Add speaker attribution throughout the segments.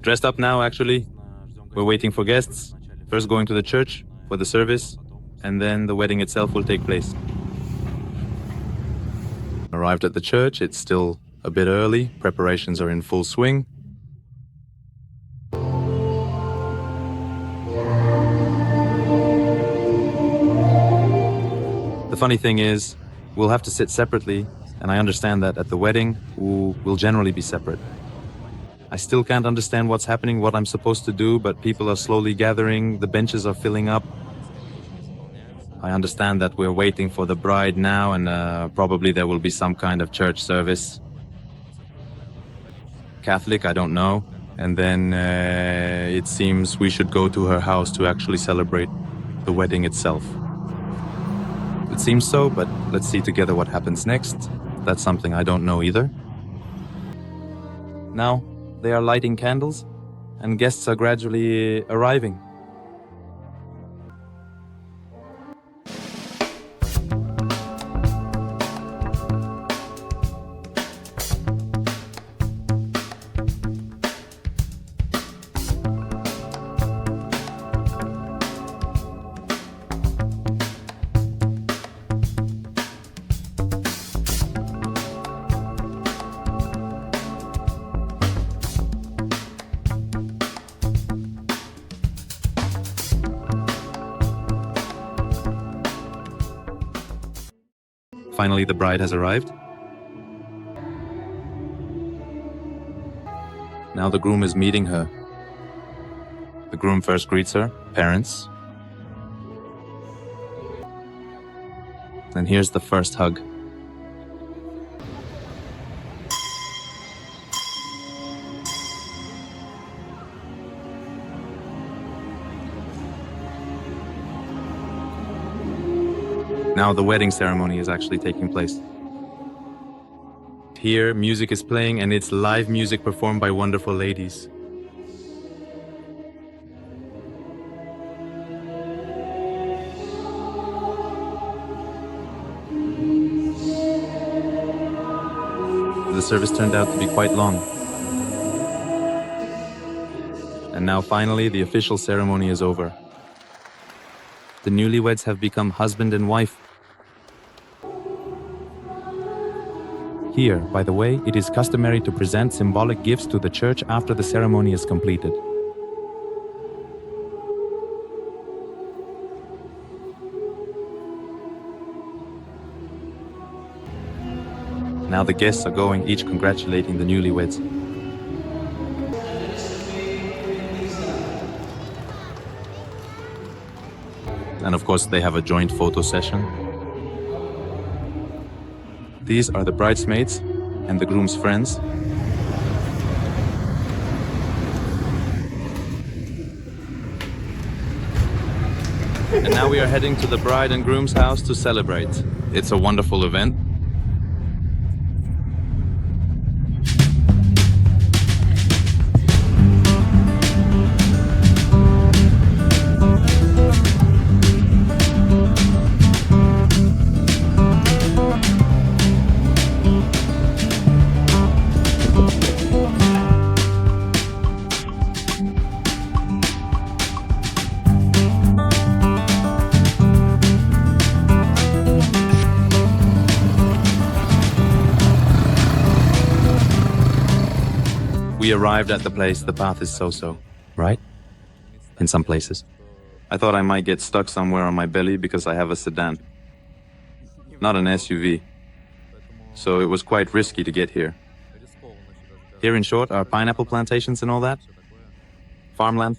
Speaker 1: Dressed up now, actually. We're waiting for guests. First going to the church for the service, and then the wedding itself will take place. Arrived at the church. It's still a bit early. Preparations are in full swing. The funny thing is, we'll have to sit separately, and I understand that at the wedding, we'll generally be separate. I still can't understand what's happening, what I'm supposed to do, but people are slowly gathering, the benches are filling up. I understand that we're waiting for the bride now, and probably there will be some kind of church service. Catholic, I don't know. And then it seems we should go to her house to actually celebrate the wedding itself. It seems so, but let's see together what happens next. That's something I don't know either. Now, they are lighting candles, and guests are gradually arriving. Finally, the bride has arrived. Now the groom is meeting her. The groom first greets her parents. And here's the first hug. Now the wedding ceremony is actually taking place. Here, music is playing, and it's live music performed by wonderful ladies. The service turned out to be quite long. And now finally, the official ceremony is over. The newlyweds have become husband and wife. Here, by the way, it is customary to present symbolic gifts to the church after the ceremony is completed. Now the guests are going, each congratulating the newlyweds. And of course, they have a joint photo session. These are the bridesmaids and the groom's friends. And now we are heading to the bride and groom's house to celebrate. It's a wonderful event. We arrived at the place. The path is so-so, right? In some places. I thought I might get stuck somewhere on my belly because I have a sedan. Not an SUV. So it was quite risky to get here. Here, in short, are pineapple plantations and all that. Farmland.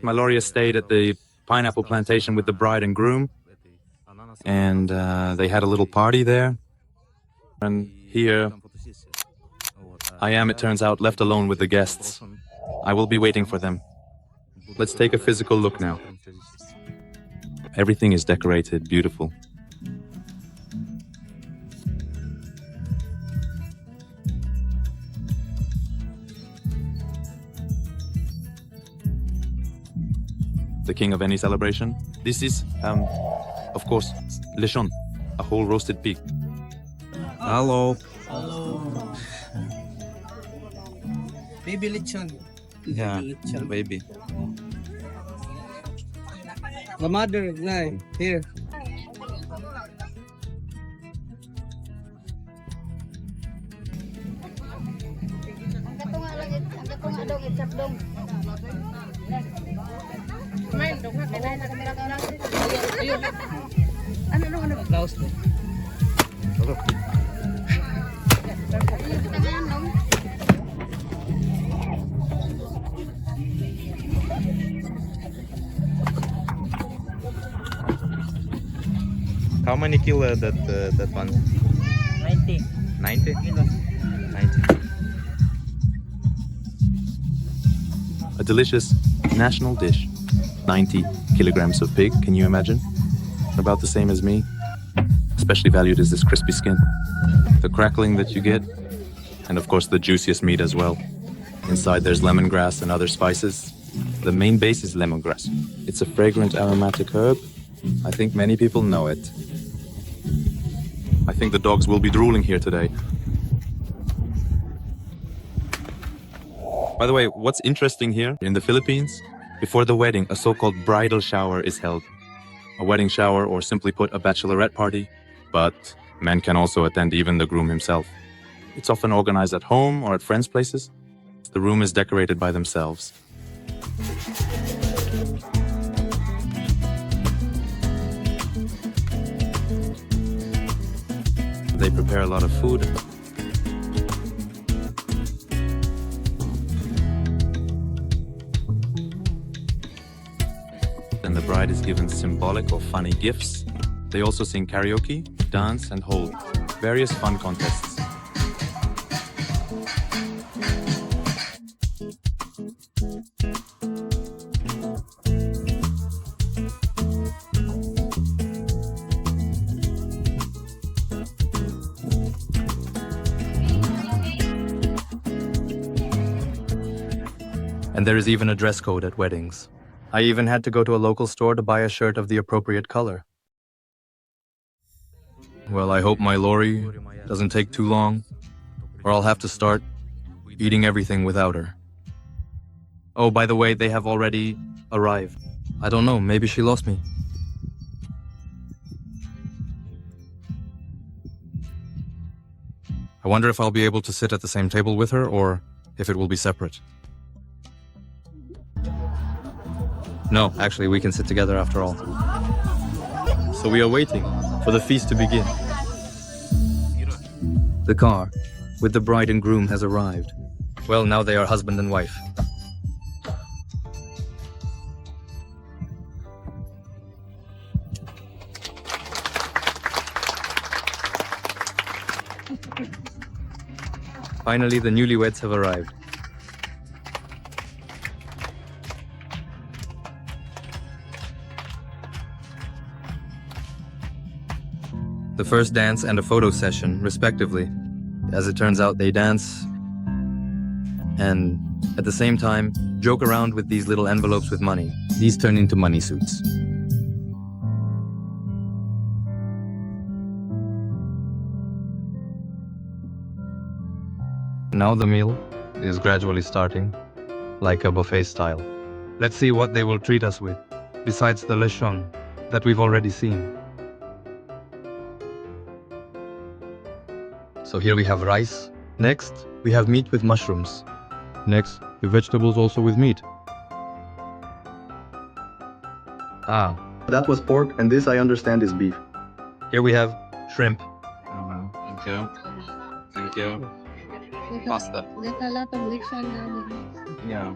Speaker 1: My Lory stayed at the pineapple plantation with the bride and groom. And they had a little party there. And here I am, it turns out, left alone with the guests. I will be waiting for them. Let's take a physical look now. Everything is decorated, beautiful. The king of any celebration. This is, of course, lechon, a whole roasted pig.
Speaker 2: Hello.
Speaker 3: Hello. Baby lechon.
Speaker 1: Yeah, baby.
Speaker 2: The mother, Nay, here. Laos na.
Speaker 1: How many kilo that one?
Speaker 2: 90
Speaker 1: 90?
Speaker 2: kilos.
Speaker 1: 90. A delicious national dish. 90 kilograms of pig, can you imagine? About the same as me. Especially valued is this crispy skin. The crackling that you get, and of course the juiciest meat as well. Inside there's lemongrass and other spices. The main base is lemongrass. It's a fragrant aromatic herb. I think many people know it. I think the dogs will be drooling here today. By the way, what's interesting here, in the Philippines, before the wedding, a so-called bridal shower is held. A wedding shower, or simply put, a bachelorette party, but men can also attend, even the groom himself. It's often organized at home or at friends' places. The room is decorated by themselves. They prepare a lot of food. And the bride is given symbolic or funny gifts. They also sing karaoke, dance, and hold various fun contests. And there is even a dress code at weddings. I even had to go to a local store to buy a shirt of the appropriate color. Well, I hope my Lory doesn't take too long, or I'll have to start eating everything without her. Oh, by the way, they have already arrived. I don't know, maybe she lost me. I wonder if I'll be able to sit at the same table with her, or if it will be separate. No, actually, we can sit together after all. So we are waiting for the feast to begin. The car with the bride and groom has arrived. Well, now they are husband and wife. Finally, the newlyweds have arrived. The first dance and a photo session, respectively. As it turns out, they dance and, at the same time, joke around with these little envelopes with money. These turn into money suits. Now the meal is gradually starting, like a buffet style. Let's see what they will treat us with, besides the lechon that we've already seen. So here we have rice. Next, we have meat with mushrooms. Next, the vegetables also with meat. Ah, that was pork, and this I understand is beef. Here we have shrimp.
Speaker 3: Thank you. Thank you. Pasta.
Speaker 4: There's a lot of lechon now.
Speaker 3: Yeah.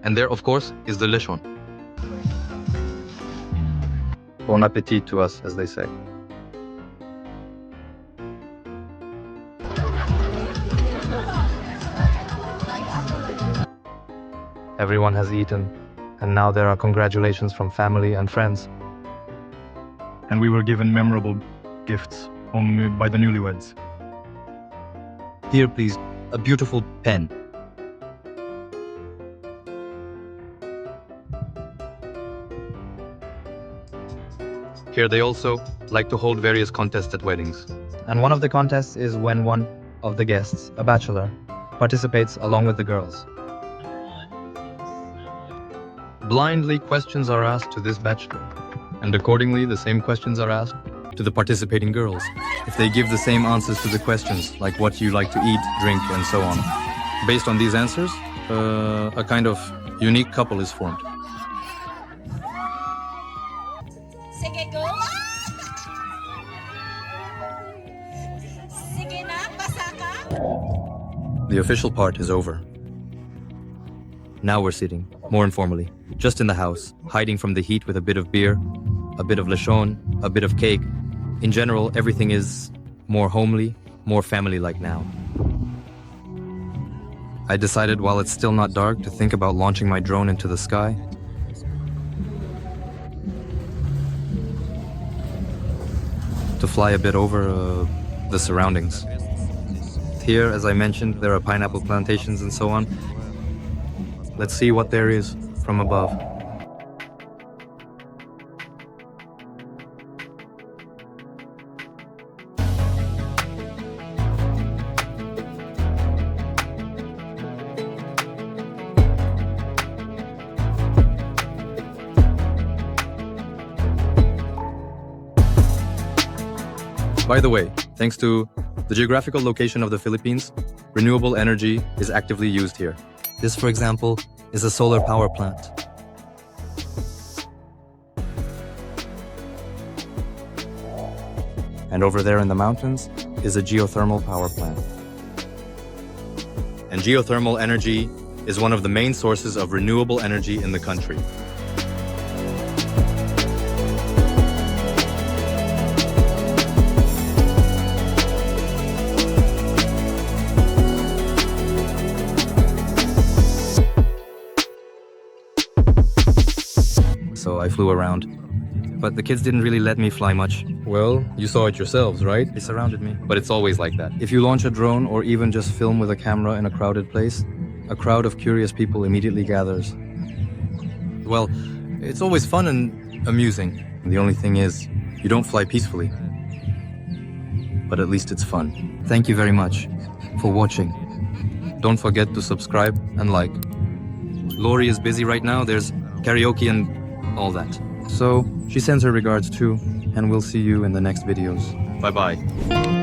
Speaker 1: And there, of course, is the lechon. Bon appetit to us, as they say. Everyone has eaten, and now there are congratulations from family and friends.
Speaker 5: And we were given memorable gifts only by the newlyweds.
Speaker 1: Here, please, a beautiful pen. Here they also like to hold various contests at weddings. And one of the contests is when one of the guests, a bachelor,
Speaker 5: participates along with the girls. Blindly, questions are asked to this bachelor, and accordingly, the same questions are asked to the participating girls. If they give the same answers to the questions, like what you like to eat, drink, and so on, based on these answers, a kind of unique couple is formed.
Speaker 6: Sige, go! Sige na, basa ka!
Speaker 5: The official part is over. Now we're sitting, more informally, just in the house, hiding from the heat with a bit of beer, a bit of lechon, a bit of cake. In general, everything is more homely, more family-like now. I decided, while it's still not dark, to think about launching my drone into the sky. To fly a bit over the surroundings. Here, as I mentioned, there are pineapple plantations and so on. Let's see what there is from above. By the way, thanks to the geographical location of the Philippines, renewable energy is actively used here. This, for example, is a solar power plant. And over there in the mountains is a geothermal power plant. And geothermal energy is one of the main sources of renewable energy in the country. So I flew around. But the kids didn't really let me fly much. Well, you saw it yourselves, right? They surrounded me. But it's always like that. If you launch a drone or even just film with a camera in a crowded place, a crowd of curious people immediately gathers. Well, it's always fun and amusing. The only thing is, you don't fly peacefully. But at least it's fun. Thank you very much for watching. Don't forget to subscribe and like. Lory is busy right now. There's karaoke and all that. So she sends her regards too, and we'll see you in the next videos. Bye-bye.